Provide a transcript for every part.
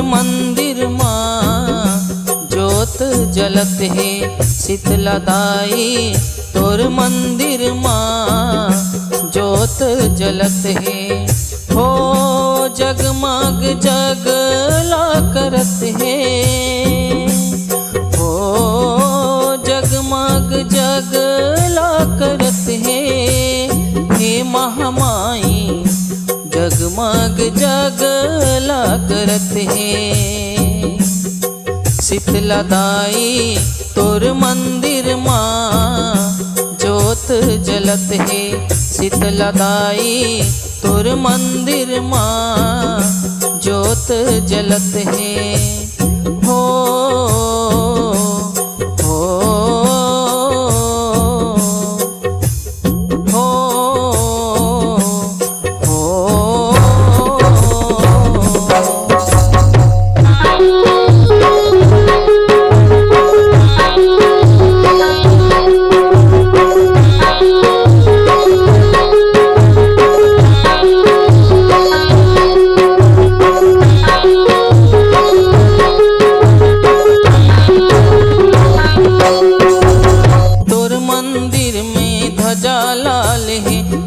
मंदिर माँ जोत जलत है शीतला दाई तोर मंदिर माँ जोत जलत है। हो जगमग जगला करत है, हो जगमग जगला करत है। हे महामाई जगमग जगला करत है। शीतला दाई तोर मंदिर माँ जोत जलत है शीतला दाई तोर मंदिर माँ जोत जलत है। हो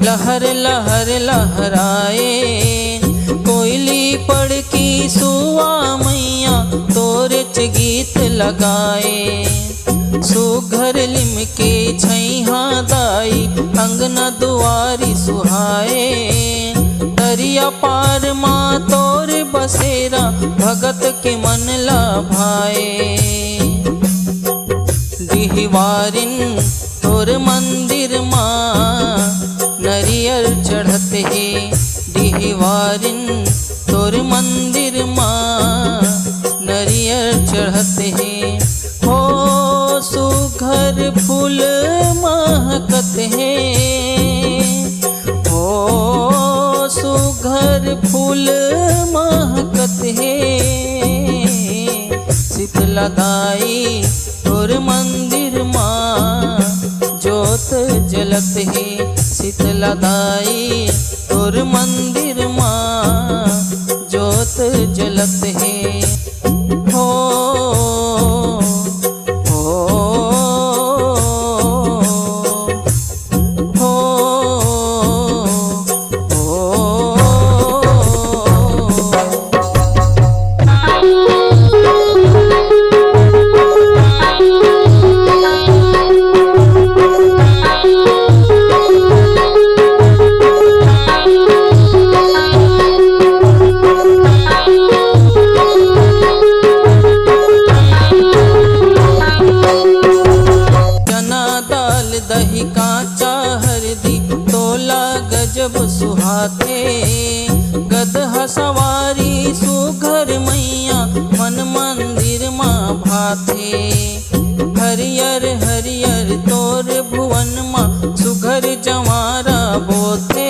लहर लहर लहराए कोयली पड़ की सुआ मैया तोरे च गीत लगाए। सुघर लिमके छैहा दाई अंगना दुआरी सुहाए। दरिया पार माँ तोर बसेरा भगत के मन ला भाए। दिहवारिन तोर मंदिर माँ नरियर चढ़त है। दिहवारिन तोर मंदिर माँ नरियर चढ़त है। हो सुघर फूल महकत है, हो सुघर फूल महकत है। शीतला दाई तोर मंदिर माँ जोत जलत है शीतला दाई तोर मंदिर माँ जोत जलत है। हो दही काचा हरदी तोला गजब सुहाते। गदहा सवारी सुघर मैया मन मंदिर माँ भाते। हरियर हरियर तोर भुवन माँ सुघर जवारा बोते।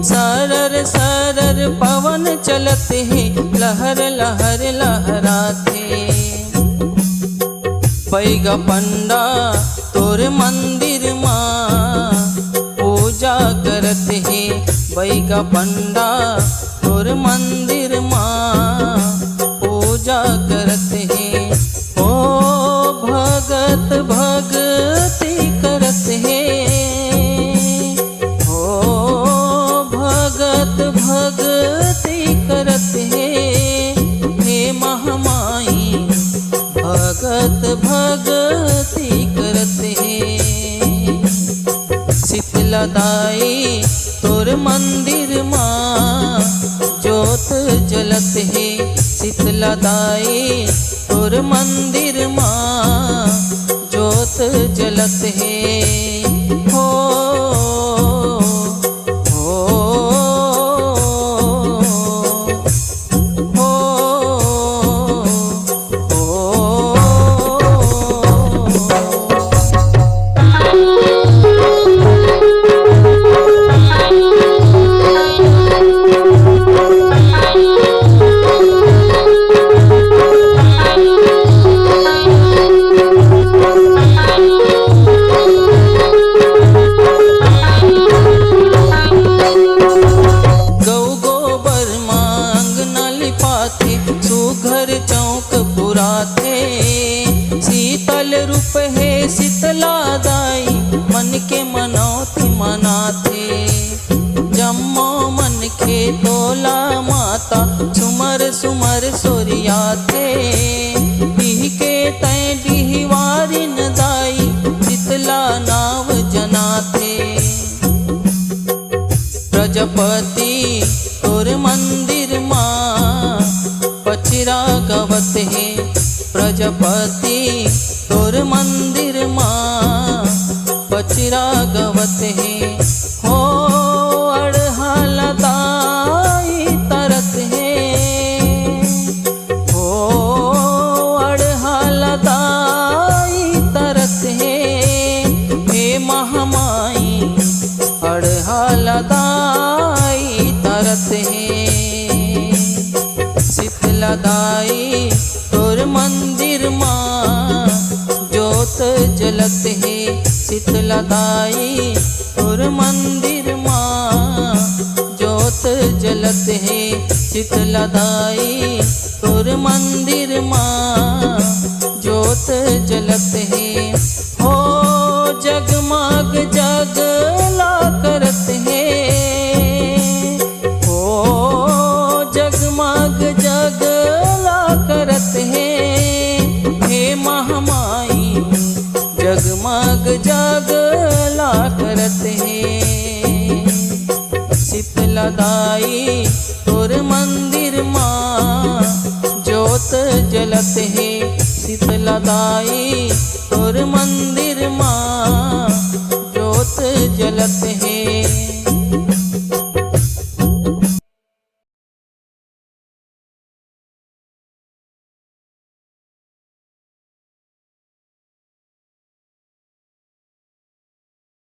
सरर सरर पवन चलत है लहर लहर लहराते। पैगा पंडा तोर मंदिर माँ पूजा करत है। बैगा पंडा तोर मंदिर माँ पूजा करत है। ओ भगत भगति करत है, ओ भगत भगति करत है। हे महामाई भगत भगति करत है। शीतला दाई तोर मंदिर माँ जोत जलत है शीतला दाई तोर मंदिर माँ जोत जलत है। हो सुमर सोरिया थे डीह के तय डीहवारिन दाई शीतला नाव जना थे। प्रजापति तोर मंदिर माँ पचरा गवत है। प्रजापति तोर मंदिर माँ पचरा गवत है। हो अड़हल दाई तरत है। हो अड़हल दाई तरत है। हे महामाई अड़हल दाई तरत है। शीतला दाई तोर मंदिर माँ जोत जलत है। शीतला दाई तोर मंदिर माँ जोत जलत है। शीतला दाई तोर मंदिर माँ जोत जलत है। हो जगमग जगला करत है। हो जगमग जगला करत है। हे महामाई जगमग जगला करत है। शीतला दाई तोर मंदिर माँ जोत जलत है। शीतला दाई तोर मंदिर